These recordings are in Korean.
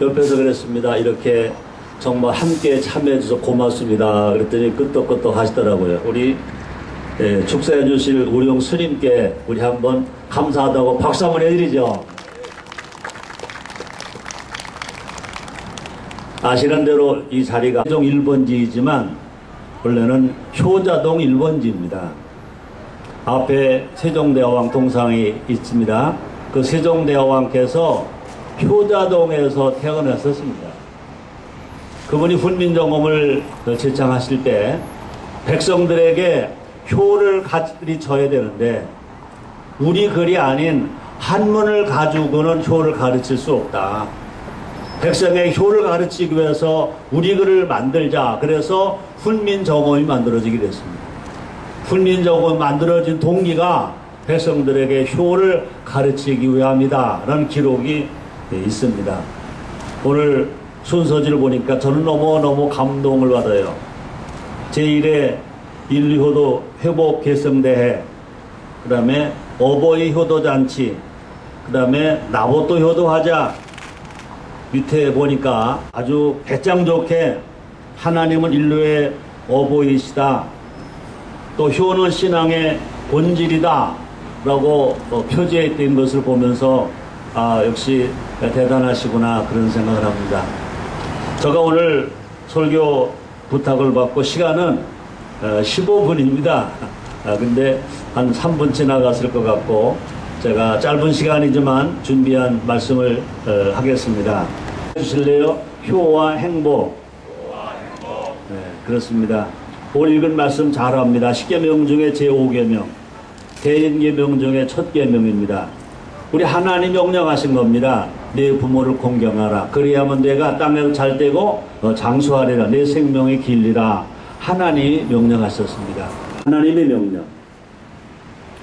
옆에서 그랬습니다. 이렇게 정말 함께 참여해 주셔서 고맙습니다. 그랬더니 끄떡끄떡 하시더라고요. 우리 축사해 주실 우령 스님께 우리 한번 감사하다고 박수 한번 해드리죠. 아시는 대로 이 자리가 세종 1번지이지만 원래는 효자동 1번지입니다. 앞에 세종대왕 동상이 있습니다. 그 세종대왕께서 효자동에서 태어났었습니다. 그분이 훈민정음을 제창하실 때 백성들에게 효를 가르쳐야 되는데 우리 글이 아닌 한문을 가지고는 효를 가르칠 수 없다. 백성의 효를 가르치기 위해서 우리 글을 만들자. 그래서 훈민정음이 만들어지게 됐습니다. 훈민정음이 만들어진 동기가 백성들에게 효를 가르치기 위함이다 라는 기록이 있습니다. 오늘 순서지를 보니까 저는 너무너무 감동을 받아요. 제1회 인류효도 회복 개성대회, 그 다음에 어버이 효도잔치, 그 다음에 나보또 효도하자. 밑에 보니까 아주 배짱 좋게 하나님은 인류의 어버이시다. 또 효는 신앙의 본질이다. 라고 표지에 있던 것을 보면서 역시 대단하시구나 그런 생각을 합니다. 제가 오늘 설교 부탁을 받고 시간은 15분입니다. 근데 한 3분 지나갔을 것 같고 제가 짧은 시간이지만 준비한 말씀을 하겠습니다. 해주실래요? 효와 행복. 네, 그렇습니다. 오늘 읽은 말씀 잘합니다. 10계명 중에 제5계명, 대인계명 중에 첫 계명입니다. 우리 하나님 명령하신 겁니다. 내 부모를 공경하라. 그리하면 내가 땅에서 잘 되고 장수하리라. 내 생명이 길리라. 하나님이 명령하셨습니다. 하나님의 명령.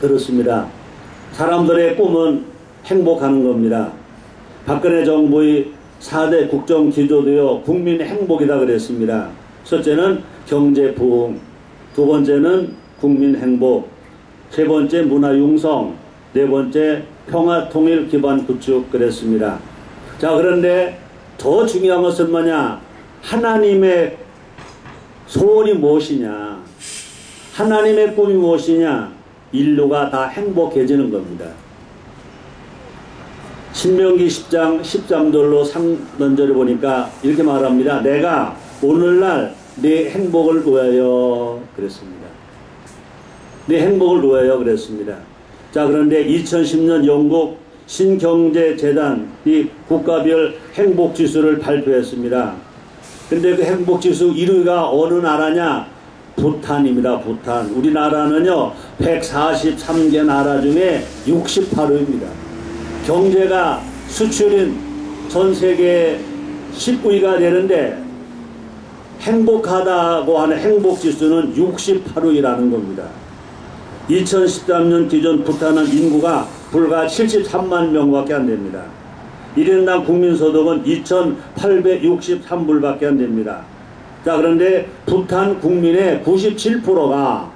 그렇습니다. 사람들의 꿈은 행복하는 겁니다. 박근혜 정부의 4대 국정 기조도요 국민의 행복이다 그랬습니다. 첫째는 경제 부흥, 두 번째는 국민 행복, 세 번째 문화 융성, 네 번째 평화 통일 기반 구축 그랬습니다. 자, 그런데 더 중요한 것은 뭐냐? 하나님의 소원이 무엇이냐? 하나님의 꿈이 무엇이냐? 인류가 다 행복해지는 겁니다. 신명기 10장 13절로 3절을 보니까 이렇게 말합니다. 내가 오늘날 내 행복을 위하여 그랬습니다. 내 행복을 위하여 그랬습니다. 자, 그런데 2010년 영국 신경제재단이 국가별 행복지수를 발표했습니다. 근데 그 행복지수 1위가 어느 나라냐? 부탄입니다. 부탄. 우리나라는요 143개 나라 중에 68위입니다. 경제가 수출인 전 세계 19위가 되는데 행복하다고 하는 행복지수는 68위라는 겁니다. 2013년 기준 부탄은 인구가 불과 73만 명밖에 안 됩니다. 1인당 국민소득은 2,863불밖에 안 됩니다. 자, 그런데 부탄 국민의 97%가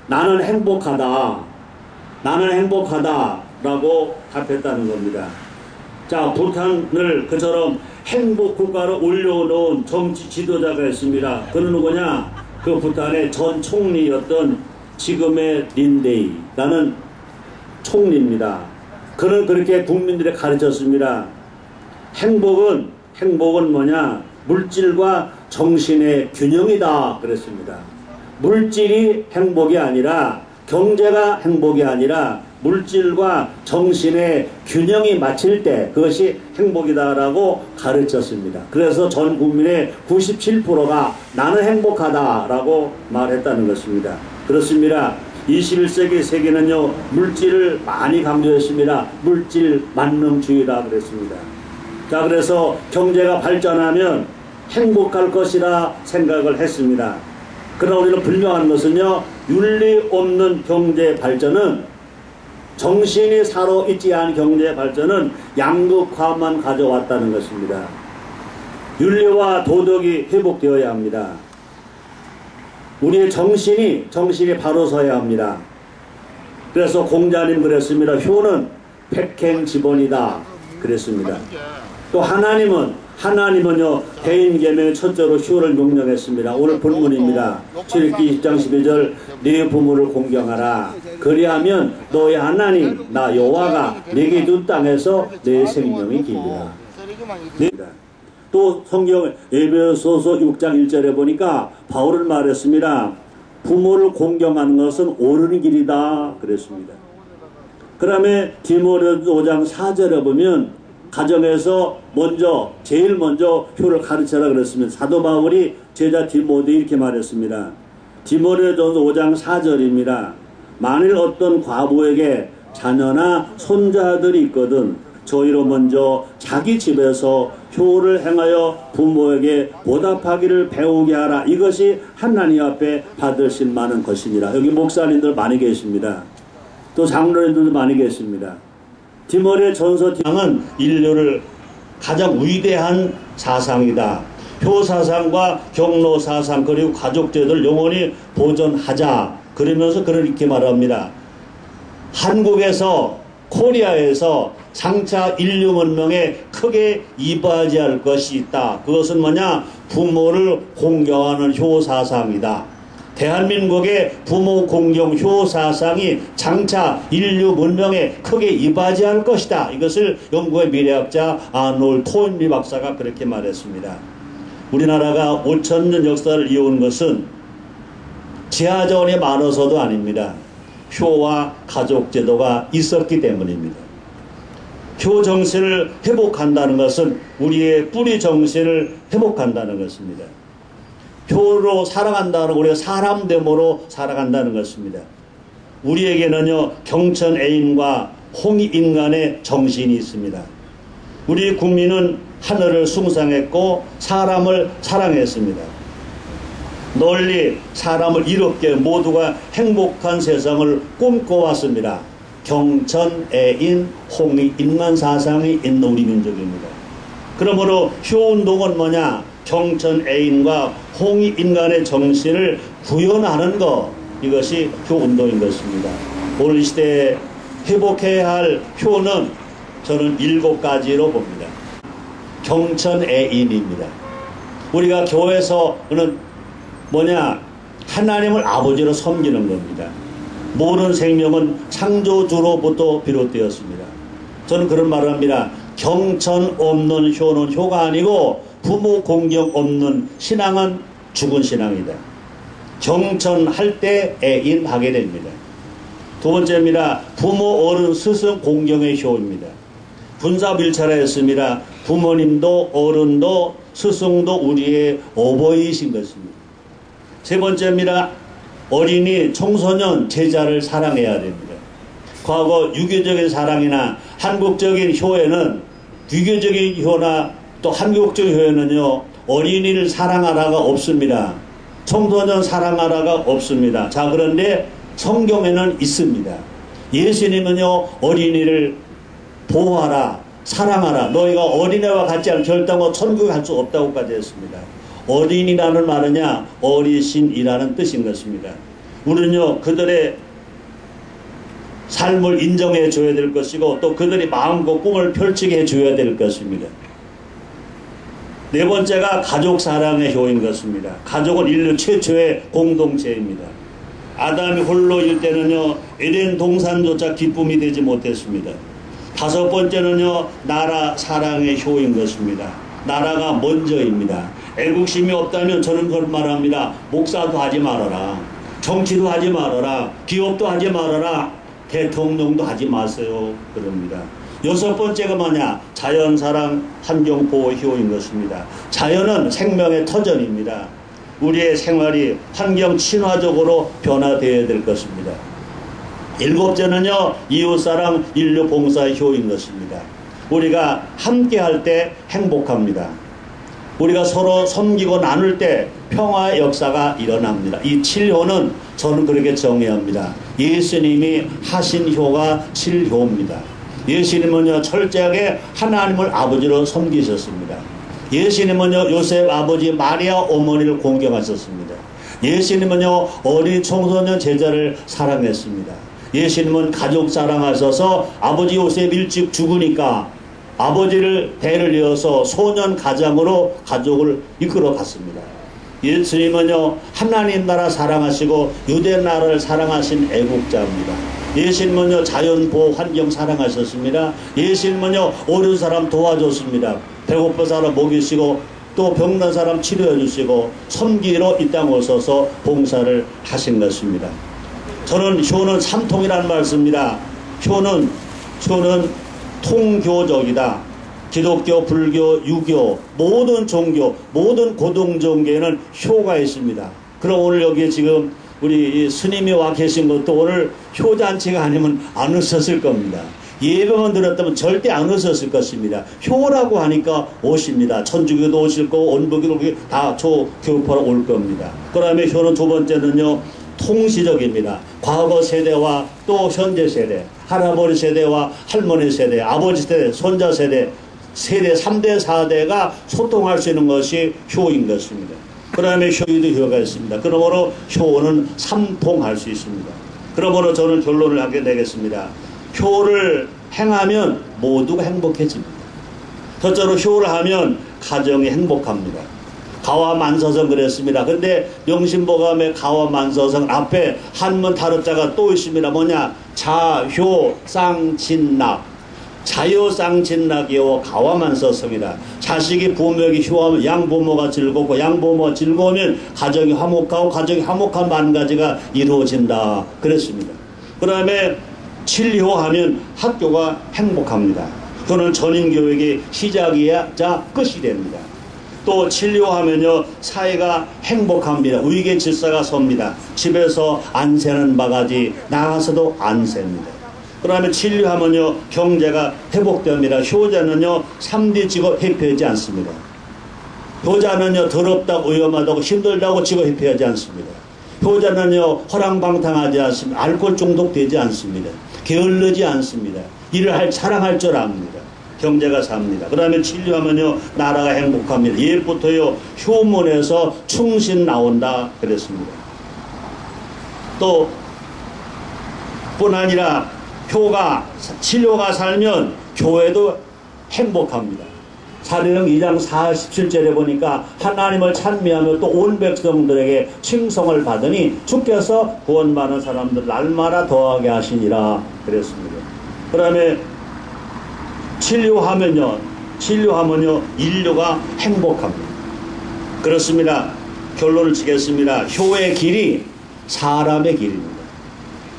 나는 행복하다 라고 답했다는 겁니다. 자, 부탄을 그처럼 행복 국가로 올려놓은 정치 지도자가 있습니다. 그는 누구냐? 그 부탄의 전 총리였던 지금의 린데이라는 총리입니다. 그는 그렇게 국민들에 가르쳤습니다. 행복은 뭐냐? 물질과 정신의 균형이다 그랬습니다. 물질이 행복이 아니라, 경제가 행복이 아니라 물질과 정신의 균형이 맞힐 때 그것이 행복이다라고 가르쳤습니다. 그래서 전 국민의 97%가 나는 행복하다라고 말했다는 것입니다. 그렇습니다. 21세기 세계는요 물질을 많이 강조했습니다. 물질 만능주의다 그랬습니다. 자, 그래서 경제가 발전하면 행복할 것이라 생각을 했습니다. 그러나 우리는 분명한 것은요 윤리 없는 경제 발전은, 정신이 살아있지 않은 경제 발전은 양극화만 가져왔다는 것입니다. 윤리와 도덕이 회복되어야 합니다. 우리의 정신이 바로 서야 합니다. 그래서 공자님 그랬습니다. 효는 백행지번이다 그랬습니다. 또 하나님은요 대인계명의 첫째로 휴를 명령했습니다. 오늘 본문입니다. 출애굽기 20장 12절 네 부모를 공경하라. 그리하면 너의 하나님 나 여호와가 네게 준 땅에서 내 생명이 기리라. 또 성경 에베소서 6장 1절에 보니까 바울은 말했습니다. 부모를 공경하는 것은 옳은 길이다 그랬습니다. 그 다음에 디모데후서 5장 4절에 보면 가정에서 제일 먼저 효를 가르쳐라 그랬습니다. 사도 바울이 제자 디모데 이렇게 말했습니다. 디모데전서 5장 4절입니다. 만일 어떤 과부에게 자녀나 손자들이 있거든 저희로 먼저 자기 집에서 효를 행하여 부모에게 보답하기를 배우게 하라. 이것이 하나님 앞에 받으실 만한 것이니라. 여기 목사님들 많이 계십니다. 또 장로님들도 많이 계십니다. 디모데전서 은 인류를 가장 위대한 사상이다. 효사상과 경로사상 그리고 가족제도를 영원히 보존하자. 그러면서 그렇게 말합니다. 한국에서 코리아에서 장차 인류 문명에 크게 이바지할 것이 있다. 그것은 뭐냐? 부모를 공경하는 효사상이다. 대한민국의 부모 공경 효사상이 장차 인류 문명에 크게 이바지할 것이다. 이것을 영국의 미래학자 아놀드 토인비 박사가 그렇게 말했습니다. 우리나라가 5,000년 역사를 이어온 것은 지하자원이 많아서도 아닙니다. 효와 가족제도가 있었기 때문입니다. 효 정신을 회복한다는 것은 우리의 뿌리 정신을 회복한다는 것입니다. 효로 살아간다는 우리가 사람됨으로 살아간다는 것입니다. 우리에게는요 경천 애인과 홍익 인간의 정신이 있습니다. 우리 국민은 하늘을 숭상했고 사람을 사랑했습니다. 널리 사람을 이롭게 모두가 행복한 세상을 꿈꿔왔습니다. 경천애인 홍익 인간 사상이 있는 우리 민족입니다. 그러므로 효운동은 뭐냐? 경천애인과 홍익 인간의 정신을 구현하는 것, 이것이 효운동인 것입니다. 오늘 시대에 회복해야 할 효는 저는 7가지로 봅니다. 경천애인입니다. 우리가 교회에서는 뭐냐? 하나님을 아버지로 섬기는 겁니다. 모든 생명은 창조주로부터 비롯되었습니다. 저는 그런 말을 합니다. 경천 없는 효는 효가 아니고 부모 공경 없는 신앙은 죽은 신앙이다. 경천할 때 애인하게 됩니다. 두 번째입니다. 부모 어른 스승 공경의 효입니다. 분사빌찰하였습니다. 부모님도 어른도 스승도 우리의 어버이이신 것입니다. 세 번째입니다. 어린이 청소년 제자를 사랑해야 됩니다. 과거 유교적인 사랑이나 한국적인 효에는 유교적인 효나 또 한국적인 효에는요 어린이를 사랑하라가 없습니다. 청소년 사랑하라가 없습니다. 자, 그런데 성경에는 있습니다. 예수님은요 어린이를 보호하라, 사랑하라. 너희가 어린애와 같지 않으면 결단과 천국에 갈 수 없다고까지 했습니다. 어린이라는 말은요 어리신이라는 뜻인 것입니다. 우리는요 그들의 삶을 인정해 줘야 될 것이고 또 그들이 마음과 꿈을 펼치게 해 줘야 될 것입니다. 네 번째가 가족 사랑의 효인 것입니다. 가족은 인류 최초의 공동체입니다. 아담이 홀로일 때는요 에덴 동산조차 기쁨이 되지 못했습니다. 다섯 번째는요 나라 사랑의 효인 것입니다. 나라가 먼저입니다. 애국심이 없다면 저는 그런 말합니다. 목사도 하지 말아라, 정치도 하지 말아라, 기업도 하지 말아라, 대통령도 하지 마세요 그럽니다. 여섯 번째가 뭐냐? 자연사랑 환경보호 효인 것입니다. 자연은 생명의 터전입니다. 우리의 생활이 환경 친화적으로 변화되어야 될 것입니다. 일곱째는요 이웃사랑 인류봉사의 효인 것입니다. 우리가 함께할 때 행복합니다. 우리가 서로 섬기고 나눌 때 평화의 역사가 일어납니다. 이 7효는 저는 그렇게 정의합니다. 예수님이 하신 효가 7효입니다. 예수님은요 철저하게 하나님을 아버지로 섬기셨습니다. 예수님은요 요셉 아버지 마리아 어머니를 공경하셨습니다. 예수님은요 어린 청소년 제자를 사랑했습니다. 예수님은 가족 사랑하셔서 아버지 요셉 일찍 죽으니까 아버지를 대를 이어서 소년 가장으로 가족을 이끌어 갔습니다. 예수님은요, 하나님 나라 사랑하시고 유대 나라를 사랑하신 애국자입니다. 예수님은요, 자연보호 환경 사랑하셨습니다. 예수님은요, 어려운 사람 도와줬습니다. 배고픈 사람 먹이시고 또 병든 사람 치료해 주시고 섬기로 이 땅에 오셔서 봉사를 하신 것입니다. 저는 효는 삼통이라는 말씀입니다. 효는 통교적이다. 기독교, 불교, 유교, 모든 종교, 모든 고등종교에는 효가 있습니다. 그럼 오늘 여기에 지금 우리 스님이 와 계신 것도 오늘 효잔치가 아니면 안 오셨을 겁니다. 예배만 들었다면 절대 안 오셨을 것입니다. 효라고 하니까 오십니다. 천주교도 오실 거고 원불교도 다 교파로 올 겁니다. 그 다음에 효는 두 번째는요, 통시적입니다. 과거 세대와 또 현재 세대, 할아버지 세대와 할머니 세대, 아버지 세대, 손자 세대, 세대 3대 4대가 소통할 수 있는 것이 효인 것입니다. 그 다음에 효유도 효가 있습니다. 그러므로 효는 삼통할 수 있습니다. 그러므로 저는 결론을 하게 되겠습니다. 효를 행하면 모두가 행복해집니다. 첫째로 효를 하면 가정이 행복합니다. 가와만서성 그랬습니다. 근데 명심보감의 가와만서성 앞에 한문 다릅자가 또 있습니다. 뭐냐? 자효쌍진낙. 자효쌍진낙이요 가와만서성이다. 자식이 부모에게 효하면 양부모가 즐겁고 양부모가 즐거우면 가정이 화목하고 가정이 화목한 만 가지가 이루어진다. 그랬습니다. 그 다음에 칠효하면 학교가 행복합니다. 그거는 전인교육의 시작이자 끝이 됩니다. 또 칠효하면요 사회가 행복합니다. 위계 질서가 섭니다. 집에서 안 새는 바가지 나가서도 안 셉니다. 그 다음에 칠효하면요 경제가 회복됩니다. 효자는요 3D 직업 회피하지 않습니다. 효자는요 더럽다고 위험하다고 힘들다고 직업 회피하지 않습니다. 효자는요 허랑방탕하지 않습니다. 알코올 중독되지 않습니다. 게을르지 않습니다. 일을 사랑할 줄 압니다. 경제가 삽니다. 그 다음에 칠효하면요 나라가 행복합니다. 옛부터요 효문에서 충신 나온다 그랬습니다. 또 뿐 아니라 칠효가 살면 교회도 행복합니다. 사도행 2장 47절에 보니까 하나님을 찬미하며 또 온 백성들에게 칭송을 받으니 주께서 구원받는 사람들 날마다 더하게 하시니라 그랬습니다. 그 다음에 칠효하면요 인류가 행복합니다. 그렇습니다. 결론을 지겠습니다. 효의 길이 사람의 길입니다.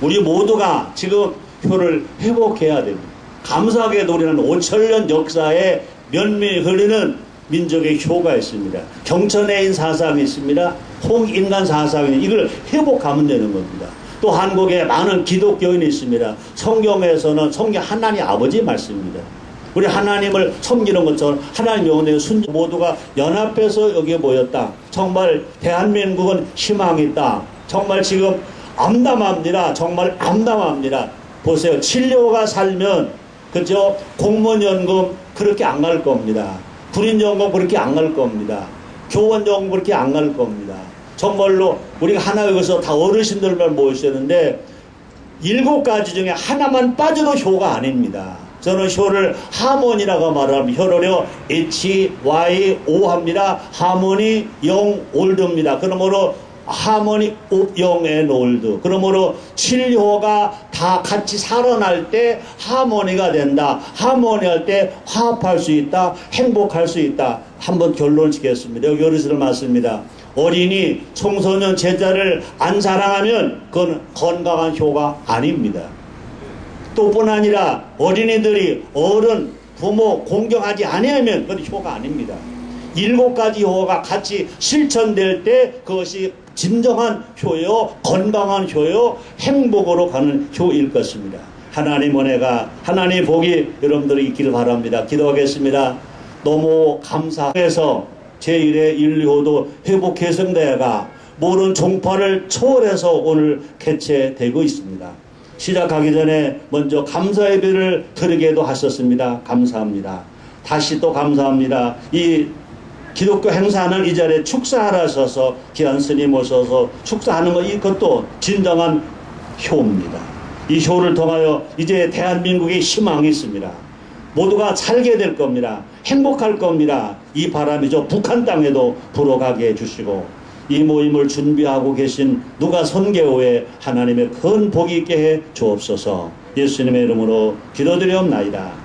우리 모두가 지금 효를 회복해야 됩니다. 감사하게도 우리는 5천년 역사에 면밀히 흐르는 민족의 효가 있습니다. 경천해인 사상이 있습니다. 홍인간 사상이 이걸 회복하면 되는 겁니다. 또 한국에 많은 기독교인이 있습니다. 성경에서는 성경 하나님 아버지 말씀입니다. 우리 하나님을 섬기는 것처럼 하나님 영혼의 순종 모두가 연합해서 여기에 모였다. 정말 대한민국은 희망이 있다. 정말 지금 암담합니다. 정말 암담합니다. 보세요. 칠효가 살면 그죠? 공무원연금 그렇게 안 갈 겁니다. 군인연금 그렇게 안 갈 겁니다. 교원연금 그렇게 안 갈 겁니다. 정말로 우리가 하나 여기서 다 어르신들만 모이셨는데 7가지 중에 하나만 빠져도 효가 아닙니다. 저는 효를 하모니라고 말합니다. 효를요 HYO 합니다. 하모니 영 올드입니다. 그러므로 하모니 영 앤 올드. 그러므로 칠효가 다 같이 살아날 때 하모니가 된다. 하모니할 때 화합할 수 있다. 행복할 수 있다. 한번 결론을 짓겠습니다. 여기 어르신들 맞습니다. 어린이, 청소년, 제자를 안 사랑하면 그건 건강한 효가 아닙니다. 또 뿐 아니라 어린이들이 어른, 부모 공경하지 아니하면 그건 효가 아닙니다. 7가지 효가 같이 실천될 때 그것이 진정한 효요, 건강한 효요, 행복으로 가는 효일 것입니다. 하나님 은혜가, 하나님 복이 여러분들이 있기를 바랍니다. 기도하겠습니다. 너무 감사해서 제1회 인류호도 회복 개성대회가 모든 종파를 초월해서 오늘 개최되고 있습니다. 시작하기 전에 먼저 감사 예배를 드리게도 하셨습니다. 감사합니다. 다시 또 감사합니다. 이 기독교 행사는 이 자리에 축사하러 하셔서 귀한 스님 오셔서 축사하는 것 이것도 진정한 효입니다. 이 쇼를 통하여 이제 대한민국의 희망이 있습니다. 모두가 살게 될 겁니다. 행복할 겁니다. 이 바람이 저 북한 땅에도 불어가게 해주시고 이 모임을 준비하고 계신 누가 선교회 하나님의 큰 복이 있게 해 주옵소서. 예수님의 이름으로 기도드리옵나이다.